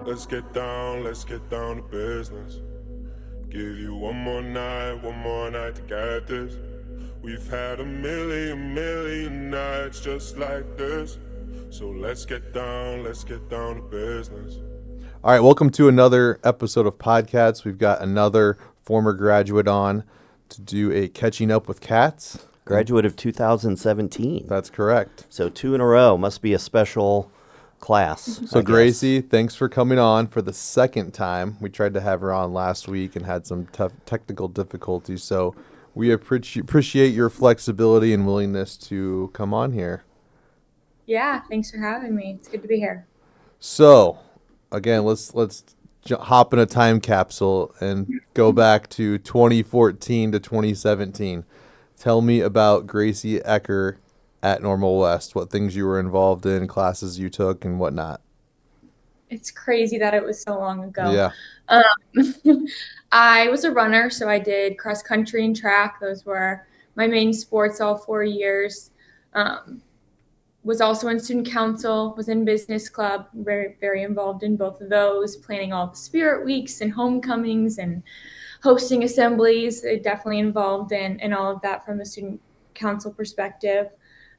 Let's get down to business. Give you one more night to get this. We've had a million nights just like this. So let's get down to business. All right, welcome to another episode of Podcasts. We've got another former graduate on to do a catching up with cats. Graduate of 2017. That's correct. So 2 in a row. Must be a special class. So Gracie, thanks for coming on for the second time. We tried to have her on last week and had some tough technical difficulties. So we appreciate your flexibility and willingness to come on here. Yeah, thanks for having me. It's good to be here. So, again, let's hop in a time capsule and go back to 2014 to 2017. Tell me about Gracie Ecker at Normal West, what things you were involved in, classes you took, and whatnot. It's crazy that it was so long ago. Yeah. I was a runner, so I did cross country and track. Those were my main sports all 4 years. Was also in student council, was in business club, very, very involved in both of those, planning all the spirit weeks and homecomings and hosting assemblies. Definitely involved in all of that from a student council perspective.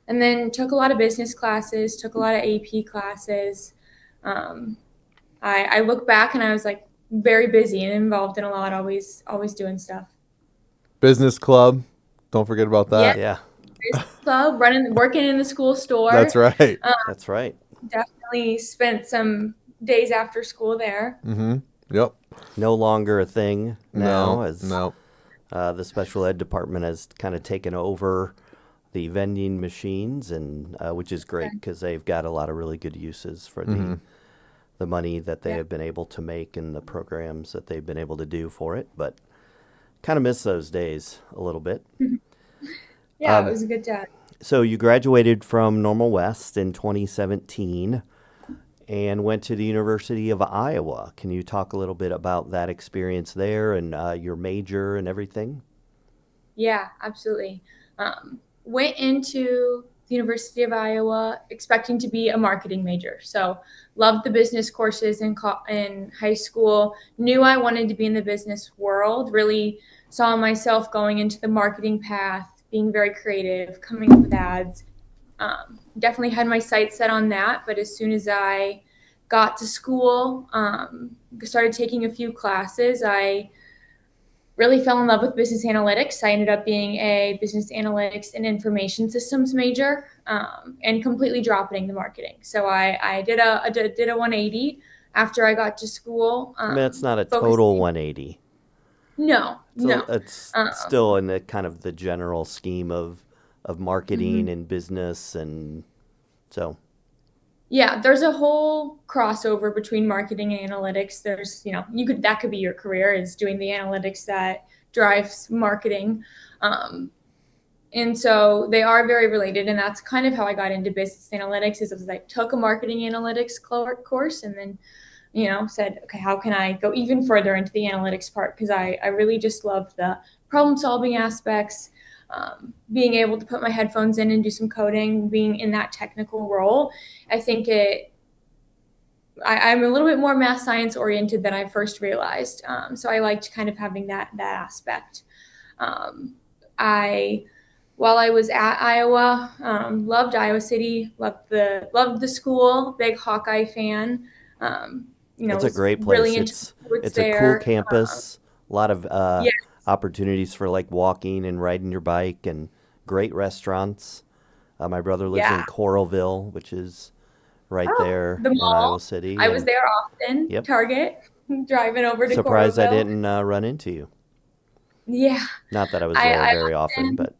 And then took a lot of business classes, took a lot of AP classes. I look back and I was like very busy and involved in a lot, always doing stuff. Business club, don't forget about that. Yeah. Business club, working in the school store. That's right. That's right. Definitely spent some days after school there. Mm-hmm. Yep. No longer a thing now, as No. the special ed department has kind of taken over the vending machines, and which is great because they've got a lot of really good uses for the money that they have been able to make and the programs that they've been able to do for it. But kind of miss those days a little bit. Yeah, it was a good time. So you graduated from Normal West in 2017 and went to the University of Iowa. Can you talk a little bit about that experience there and your major and everything? Yeah, absolutely. Went into the University of Iowa expecting to be a marketing major. So loved the business courses in high school, knew I wanted to be in the business world, really saw myself going into the marketing path, being very creative, coming up with ads. Definitely had my sights set on that. But as soon as I got to school, started taking a few classes, I really fell in love with business analytics. I ended up being a business analytics and information systems major, and completely dropping the marketing. So I did a 180 after I got to school. I mean, it's not a total 180. No. It's still in the kind of the general scheme of marketing and business, and so. Yeah, there's a whole crossover between marketing and analytics. There's, that could be your career, is doing the analytics that drives marketing. And so they are very related. And that's kind of how I got into business analytics, is I took a marketing analytics course and then, said, okay, how can I go even further into the analytics part? Because I really just loved the problem solving aspects. Being able to put my headphones in and do some coding, being in that technical role, I think I'm a little bit more math science oriented than I first realized. So I liked kind of having that aspect. While I was at Iowa, loved Iowa City, loved the school, big Hawkeye fan. It's a great place. Really it's there. A cool campus, a lot of opportunities for like walking and riding your bike, and great restaurants. My brother lives in Coralville, which is right there in Iowa City. I was there often. Yep. Target, driving over to Surprised Coralville. I didn't run into you. Yeah. Not that I was there very often, but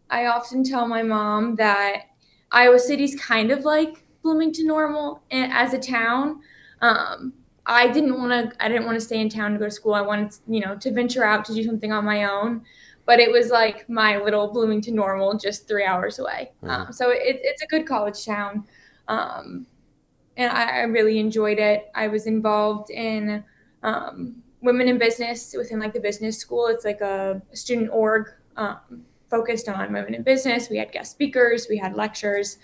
I often tell my mom that Iowa City's kind of like Bloomington Normal as a town. I didn't want to stay in town to go to school. I wanted, to venture out to do something on my own. But it was like my little Bloomington Normal, just 3 hours away. So it's a good college town. And I really enjoyed it. I was involved in women in business within like the business school. It's like a student org focused on women in business. We had guest speakers, we had lectures,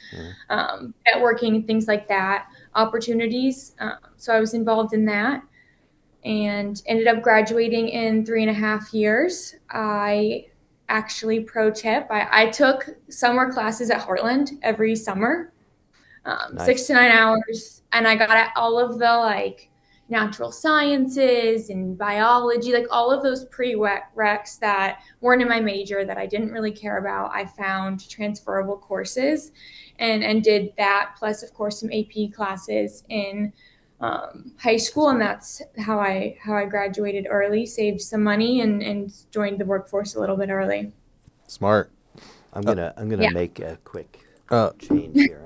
networking, and things like that. opportunities. So I was involved in that and ended up graduating in 3.5 years. I actually, pro tip, I took summer classes at Heartland every summer, Nice. 6 to 9 hours, and I got at all of the like natural sciences and biology, like all of those prereqs that weren't in my major that I didn't really care about. I found transferable courses and did that, plus of course some AP classes in high school, and that's how I graduated early, saved some money, and joined the workforce a little bit early. Smart. I'm gonna Yeah. make a quick Uh, change here.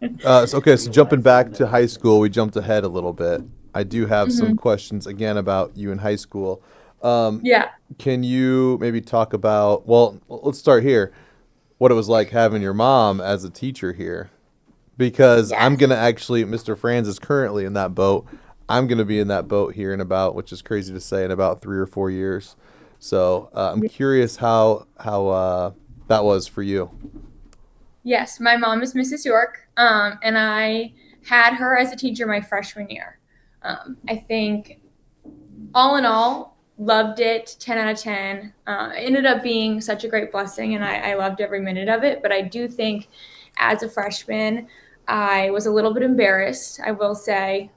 I'm gonna so jumping back to high school, we jumped ahead a little bit. I do have some questions again about you in high school. Yeah. Can you maybe talk about, well, let's start here, what it was like having your mom as a teacher here? Because I'm Yes. going to actually, Mr. Franz is currently in that boat. I'm going to be in that boat here in about, which is crazy to say, in about 3 or 4 years. So I'm curious how that was for you. Yes, my mom is Mrs. York, and I had her as a teacher my freshman year. I think all in all, loved it, 10 out of 10. It ended up being such a great blessing, and I loved every minute of it. But I do think as a freshman, I was a little bit embarrassed, I will say.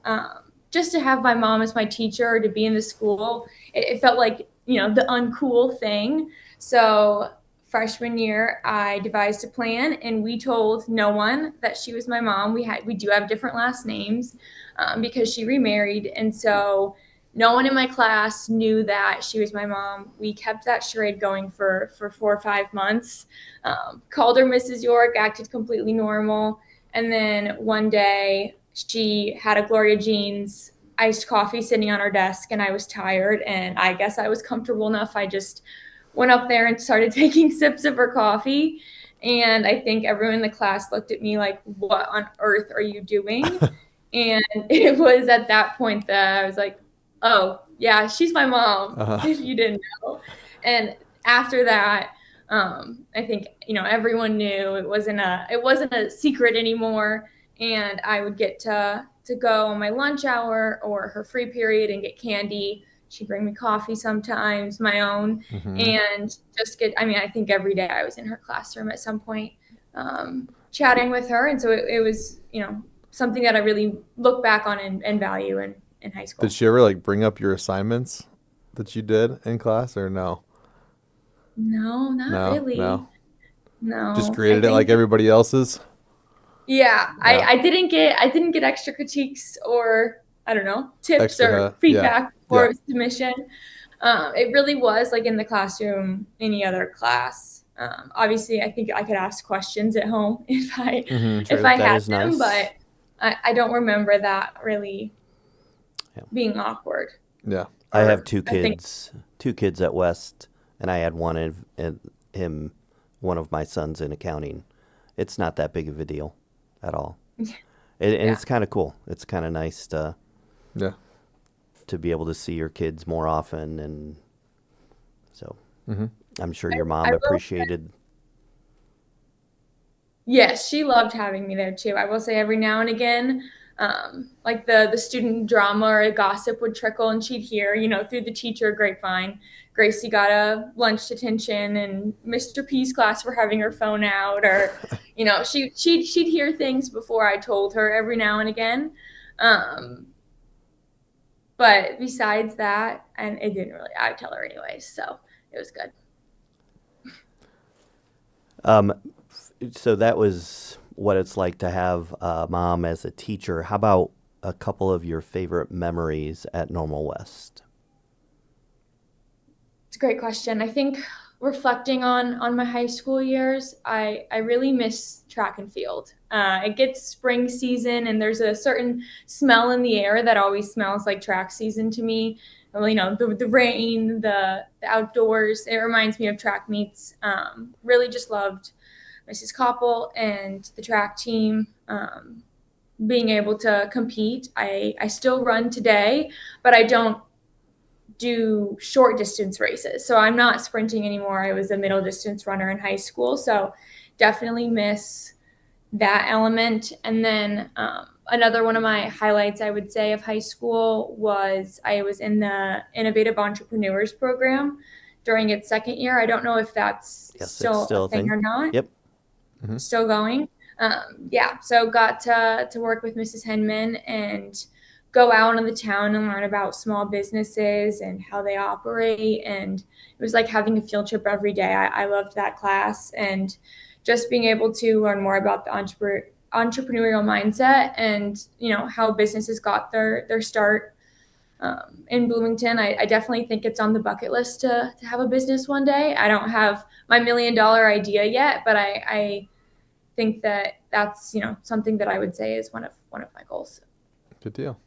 Just to have my mom as my teacher, to be in the school, it felt like, the uncool thing. So freshman year, I devised a plan, and we told no one that she was my mom. We do have different last names, because she remarried, and so no one in my class knew that she was my mom. We kept that charade going for 4 or 5 months. Called her Mrs. York, acted completely normal. And then one day she had a Gloria Jean's iced coffee sitting on her desk, and I was tired, and I guess I was comfortable enough. I just went up there and started taking sips of her coffee. And I think everyone in the class looked at me like, what on earth are you doing? And it was at that point that I was like, oh, yeah, she's my mom, Uh-huh. if you didn't know. And after that, I think, everyone knew it wasn't a secret anymore. And I would get to go on my lunch hour or her free period and get candy. She'd bring me coffee sometimes, my own, Hmm. and I think every day I was in her classroom at some point, chatting with her. And so it was, something that I really look back on and value in high Did school. she ever like bring up your assignments that you did in class or no? No, not No, no. really. Just No, I graded it like think, everybody else's? yeah, I, Yeah. I didn't get extra critiques or, I don't know, tips Extra, or yeah. feedback Yeah. for submission. It really was like in the classroom, any other class. Obviously, I think I could ask questions at home if I if True. I That had is them, but nice. I don't remember that really Yeah. being awkward Yeah. I have or a thing. two kids at West, and I had one of my sons in accounting. It's not that big of a deal at all, and Yeah. it's kind of cool. It's kind of nice Yeah. to be able to see your kids more often, and so Hmm. I'm sure I, your I mom will. appreciated. Yes, she loved having me there too. I will say every now and again, like the student drama or gossip would trickle, and she'd hear, through the teacher grapevine, Gracie got a lunch detention, and Mr. P's class were having her phone out, or, she'd hear things before I told her every now and again. Um, but besides that, and it didn't really, I'd tell her anyways, so it was good. Um, so that was what it's like to have mom as a teacher. How about a couple of your favorite memories at Normal West? It's a great question. I think reflecting on my high school years, I really miss track and field. It gets spring season, and there's a certain smell in the air that always smells like track season to me. Well, the rain, the outdoors. It reminds me of track meets. Really just loved Mrs. Koppel and the track team. Being able to compete. I still run today, but I don't do short distance races. So I'm not sprinting anymore. I was a middle distance runner in high school. So definitely miss that element. And then Another one of my highlights, I would say, of high school was I was in the Innovative Entrepreneurs Program during its second year. I don't know if that's Yes, it's still a still a thing thing. or not. Yep. Still going. Yeah, so got to work with Mrs. Henman and go out in the town and learn about small businesses and how they operate. And it was like having a field trip every day. I loved that class, and just being able to learn more about the entrepreneurial mindset and how businesses got their start in Bloomington. I definitely think it's on the bucket list to have a business one day. I don't have my $1 million idea yet, but I think that that's something that I would say is one of my goals. Good deal.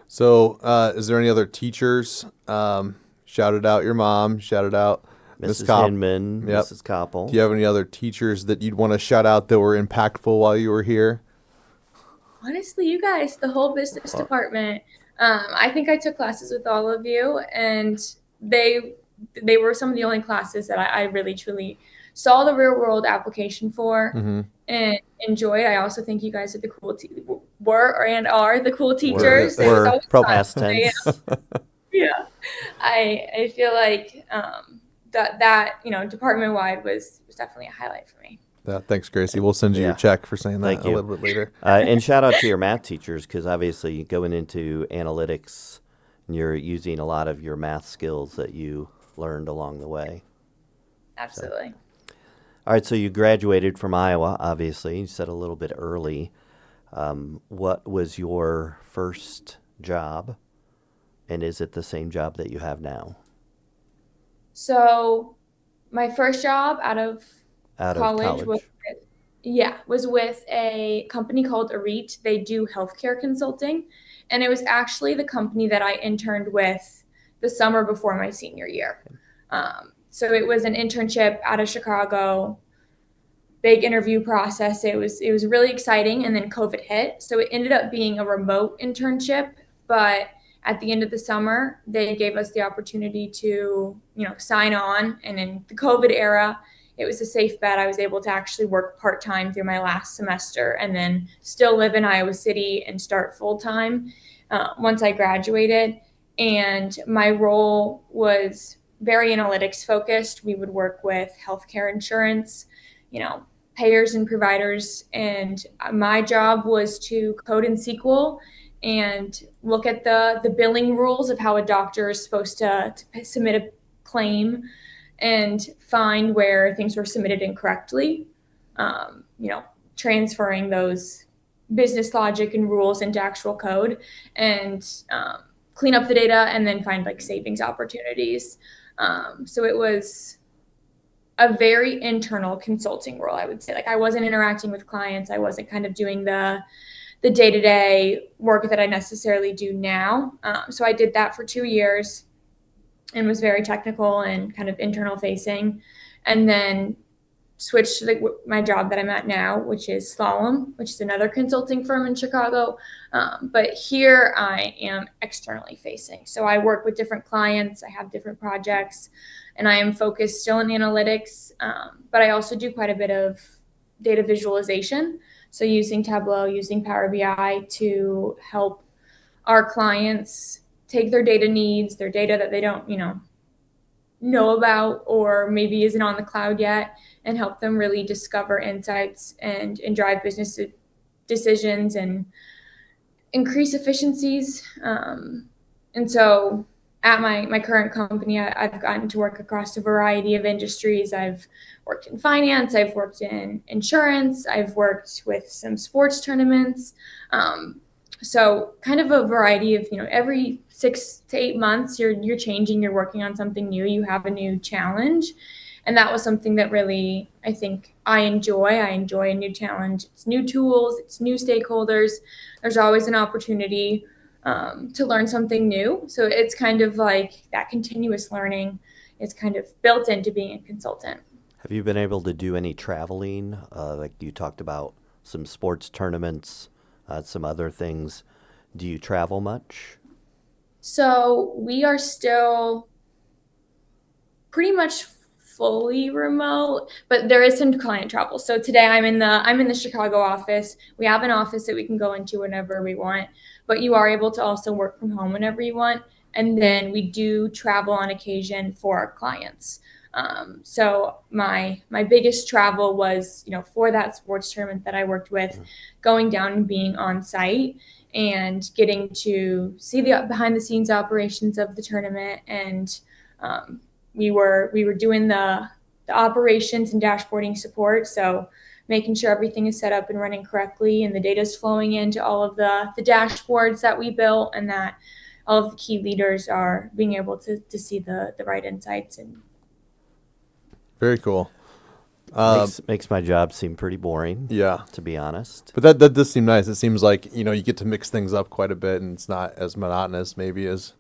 So, is there any other teachers? Shouted out your mom. Shouted out Miss Mrs. Kopp. Hinman, Yep. Mrs. Koppel. Do you have any other teachers that you'd want to shout out that were impactful while you were here? Honestly, you guys, the whole business department. I think I took classes with all of you, and they were some of the only classes that I really truly saw the real world application for and enjoyed. I also think you guys are the are the cool teachers. It was We're always past fun. tense. Yeah. I feel like that department wide was definitely a highlight for me. Thanks, Gracie. We'll send you your check for saying that Thank a you. little bit later. And shout out to your math teachers, because obviously going into analytics, you're using a lot of your math skills that you learned along the way. Absolutely. All right, so you graduated from Iowa, obviously. You said a little bit early. What was your first job, and is it the same job that you have now? So my first job out of Out college of was college? was with a company called Arete. They do healthcare consulting, and it was actually the company that I interned with the summer before my senior year. So it was an internship out of Chicago, big interview process. It was really exciting, and then COVID hit, so it ended up being a remote internship. But at the end of the summer, they gave us the opportunity to sign on, and in the COVID era, it was a safe bet. I was able to actually work part-time through my last semester and then still live in Iowa City and start full-time once I graduated. And my role was very analytics focused. We would work with healthcare insurance, payers and providers. And my job was to code in SQL and look at the billing rules of how a doctor is supposed to submit a claim and find where things were submitted incorrectly, transferring those business logic and rules into actual code, and clean up the data and then find savings opportunities. So it was a very internal consulting role, I would say. I wasn't interacting with clients. I wasn't kind of doing the day-to-day work that I necessarily do now. So I did that for 2 years and was very technical and kind of internal facing, and then switched to my job that I'm at now, which is Slalom, which is another consulting firm in Chicago. But here I am externally facing. So I work with different clients. I have different projects, and I am focused still in analytics. But I also do quite a bit of data visualization. So using Tableau, using Power BI to help our clients take their data needs, their data that they don't, know about or maybe isn't on the cloud yet, and help them really discover insights and drive business decisions and increase efficiencies. And so at my current company, I've gotten to work across a variety of industries. I've worked in finance, I've worked in insurance, I've worked with some sports tournaments. So kind of a variety of, every 6 to 8 months, you're changing, you're working on something new, you have a new challenge. And that was something that really, I think I enjoy. I enjoy a new challenge. It's new tools, it's new stakeholders. There's always an opportunity to learn something new. So it's kind of like that continuous learning is kind of built into being a consultant. Have you been able to do any traveling? Like you talked about some sports tournaments, some other things. Do you travel much? So we are still pretty much fully remote, but there is some client travel. So today I'm in the Chicago office. We have an office that we can go into whenever we want, but you are able to also work from home whenever you want. And then we do travel on occasion for our clients. So my biggest travel was, for that sports tournament that I worked with, going down and being on site and getting to see the behind the scenes operations of the tournament. And we were doing the operations and dashboarding support. So making sure everything is set up and running correctly and the data is flowing into all of the dashboards that we built, and that all of the key leaders are being able to see the right insights. And Very cool. Makes my job seem pretty boring. Yeah. To be honest. But that does seem nice. It seems like, you get to mix things up quite a bit, and it's not as monotonous maybe as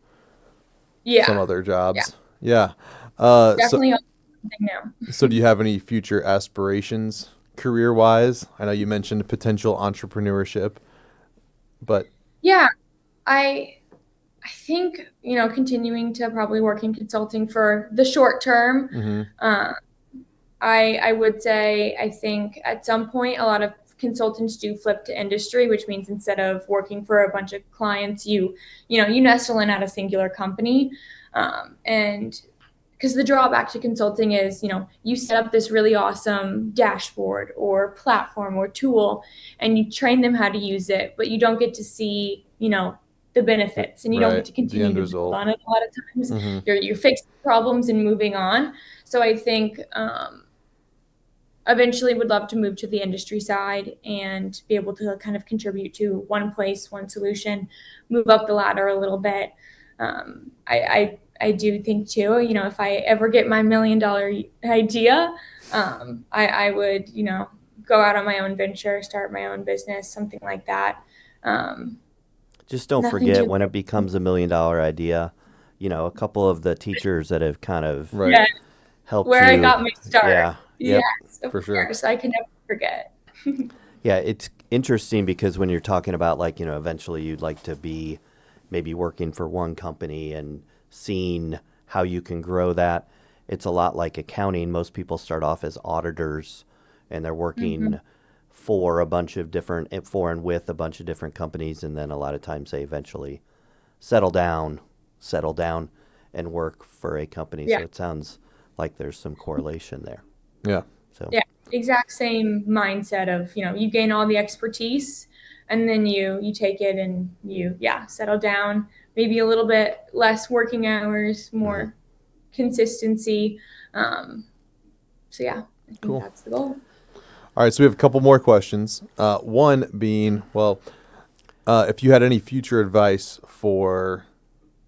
some other jobs. Yeah. Definitely something new. So do you have any future aspirations career-wise? I know you mentioned potential entrepreneurship, but yeah, I think, continuing to probably work in consulting for the short term. I would say, I think at some point, a lot of consultants do flip to industry, which means instead of working for a bunch of clients, you nestle in at a singular company. And because the drawback to consulting is, you set up this really awesome dashboard or platform or tool, and you train them how to use it, but you don't get to see, the benefits, and you don't get to continue to build on it a lot of times. You're fixing problems and moving on. So I think eventually would love to move to the industry side and be able to kind of contribute to one place, one solution, move up the ladder a little bit. I do think too, if I ever get my $1 million idea, I would, go out on my own venture, start my own business, something like that. Just don't forget when it becomes $1 million idea, a couple of the teachers that have kind of helped where you. I got my start. Yeah. Yep. Yes, of course. I can never forget. Yeah, it's interesting because when you're talking about eventually you'd like to be maybe working for one company and seeing how you can grow that. It's a lot like accounting. Most people start off as auditors and they're working for a bunch of different, and with a bunch of different companies, and then a lot of times they eventually settle down and work for a company. So it sounds like there's some correlation there. Yeah. So exact same mindset of, you gain all the expertise and then you take it and you settle down, maybe a little bit less working hours, more consistency. I think that's the goal. All right, so we have a couple more questions. One being, if you had any future advice for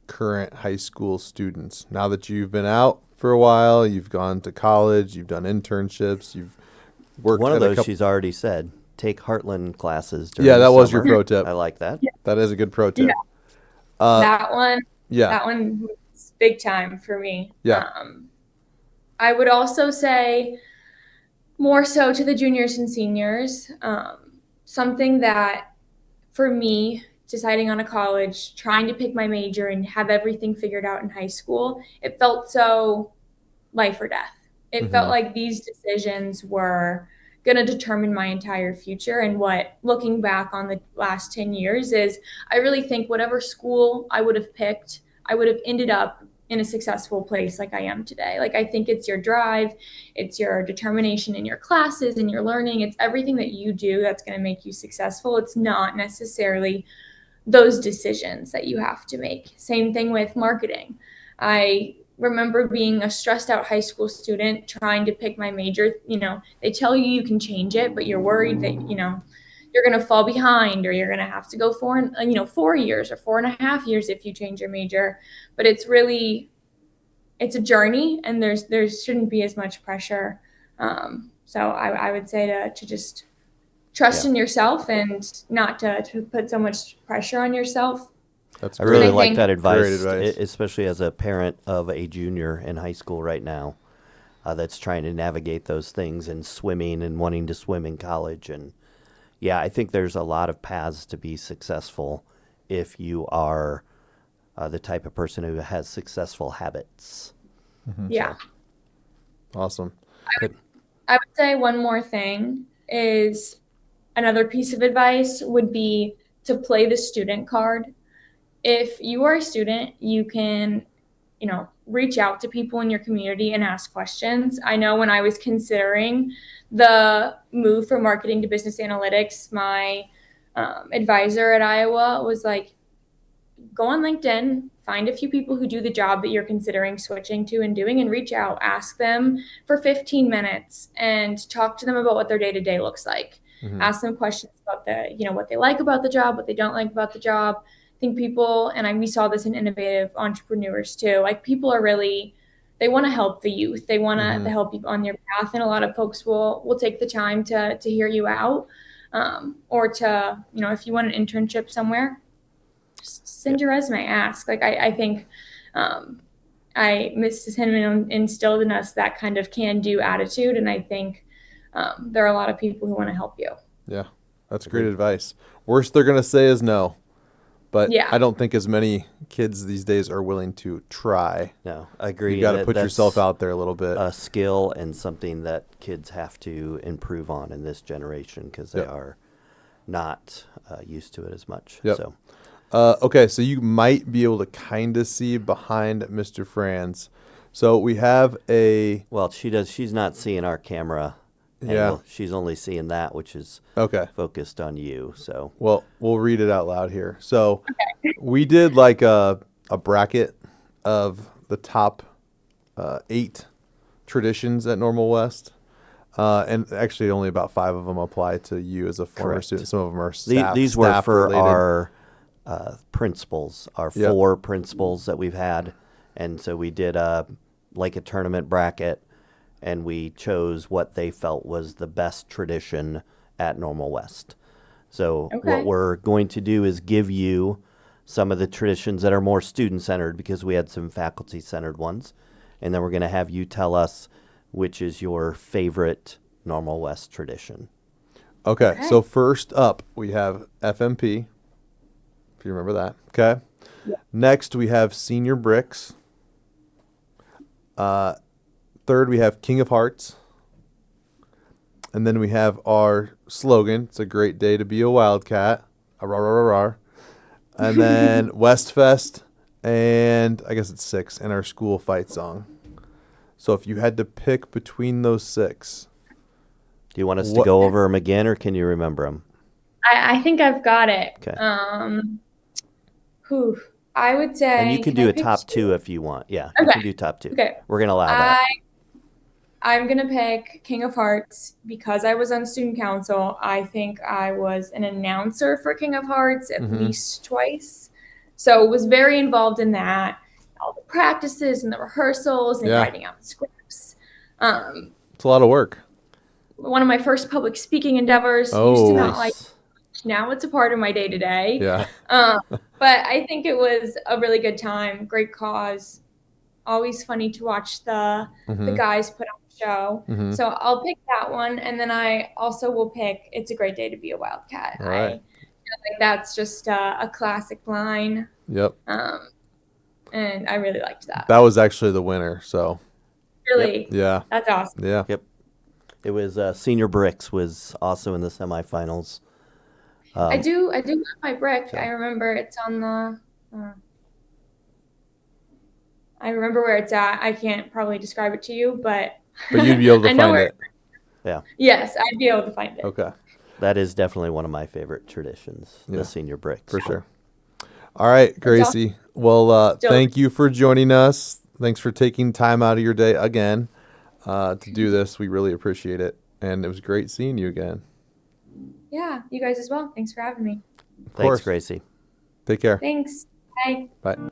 current high school students, now that you've been out for a while, you've gone to college, you've done internships, you've worked. One of those she's already said. Take Heartland classes. That was your pro tip. I like that. That is a good pro tip. That one was big time for me. I would also say more so to the juniors and seniors, something that for me, deciding on a college, trying to pick my major and have everything figured out in high school, it felt so life or death. It felt like these decisions were going to determine my entire future. And what, looking back on the last 10 years, is I really think whatever school I would have picked, I would have ended up in a successful place like I am today. Like, I think it's your drive, it's your determination in your classes and your learning. It's everything that you do that's going to make you successful. It's not necessarily those decisions that you have to make. Same thing with marketing. I remember being a stressed out high school student trying to pick my major. They tell you can change it, but you're worried that, you're going to fall behind, or you're going to have to go 4 years or 4.5 years if you change your major. But it's a journey, and there shouldn't be as much pressure. So I would say to just trust in yourself and not to put so much pressure on yourself. That's I really like that advice, especially as a parent of a junior in high school right now that's trying to navigate those things, and swimming and wanting to swim in college. And I think there's a lot of paths to be successful if you are the type of person who has successful habits. Yeah. Awesome. I would say one more thing is another piece of advice would be to play the student card. If you are a student, you can, reach out to people in your community and ask questions. I know when I was considering the move from marketing to business analytics, my advisor at Iowa was like, go on LinkedIn, find a few people who do the job that you're considering switching to and doing, and reach out, ask them for 15 minutes and talk to them about what their day-to-day looks like. Mhm. Ask them questions about what they like about the job, what they don't like about the job. I think people, and we saw this in innovative entrepreneurs too, like people are really, they want to help the youth. They want to help you on your path. And a lot of folks will take the time to hear you out, or to, if you want an internship somewhere, just send your resume, ask. Like, I think Mrs. Hinman instilled in us that kind of can-do attitude. And I think there are a lot of people who want to help you. Yeah, that's great advice. Worst they're going to say is no. But Yeah. I don't think as many kids these days are willing to try. No, I agree. You got to put That's yourself out there a little bit. a skill and something that kids have to improve on in this generation because they Yep. are not used to it as much. Yep. So Okay, so you might be able to kind of see behind Mr. Franz. So we have a well, she's not seeing our camera. Yeah. Angle. She's only seeing that, which is okay. focused on you. So Well, we'll read it out loud here. So we did like a bracket of the top 8 traditions at Normal West. And actually only about 5 of them apply to you as a former Correct. student. Some of them are these were staff for related. our principals, our Yep. 4 principals that we've had. And so we did a tournament bracket, and we chose what they felt was the best tradition at Normal West. So Okay. what we're going to do is give you some of the traditions that are more student-centered because we had some faculty-centered ones. And then we're going to have you tell us which is your favorite Normal West tradition. Okay, so first up we have FMP, if you remember that. Okay. Yeah. Next we have Senior Bricks. Third we have King of Hearts. And then we have our slogan, it's a great day to be a Wildcat. Arr. And then Westfest, and I guess it's 6, and our school fight song. So if you had to pick between those 6, Do you want us to What- go over them again, or can you remember them? I think I've got it. Okay. I would say. And you can do I a pick top 2 if you want. Yeah, you Okay. can do top 2. Okay. We're going to allow that. I'm going to pick King of Hearts because I was on student council. I think I was an announcer for King of Hearts at least twice. So was very involved in that. All the practices and the rehearsals and Yeah. writing out scripts. it's a lot of work. One of my first public speaking endeavors. Oh. Used to not like. Nice. Now it's a part of my day to day. Yeah. But I think it was a really good time. Great cause. Always funny to watch the guys put on the show. Mhm. So I'll pick that one. And then I also will pick It's a Great Day to Be a Wildcat. All right. I feel like that's just a classic line. Yep. And I really liked that. That was actually the winner, so Really? yeah. That's awesome. Yeah. Yep. It was Senior Bricks was also in the semifinals. I do love my brick. I remember it's on the I remember where it's at. I can't probably describe it to you, but But you'd be able to I know find where- it. Yeah, Yes, I'd be able to find it. Okay. that is definitely one of my favorite traditions, Yeah. the Senior Bricks. For sure. All right, Gracie. Well, thank you for joining us. Thanks for taking time out of your day again to do this. We really appreciate it. And it was great seeing you again. Yeah, you guys as well. Thanks for having me. Of course. Thanks, Gracie. Take care. Thanks. Bye. Bye.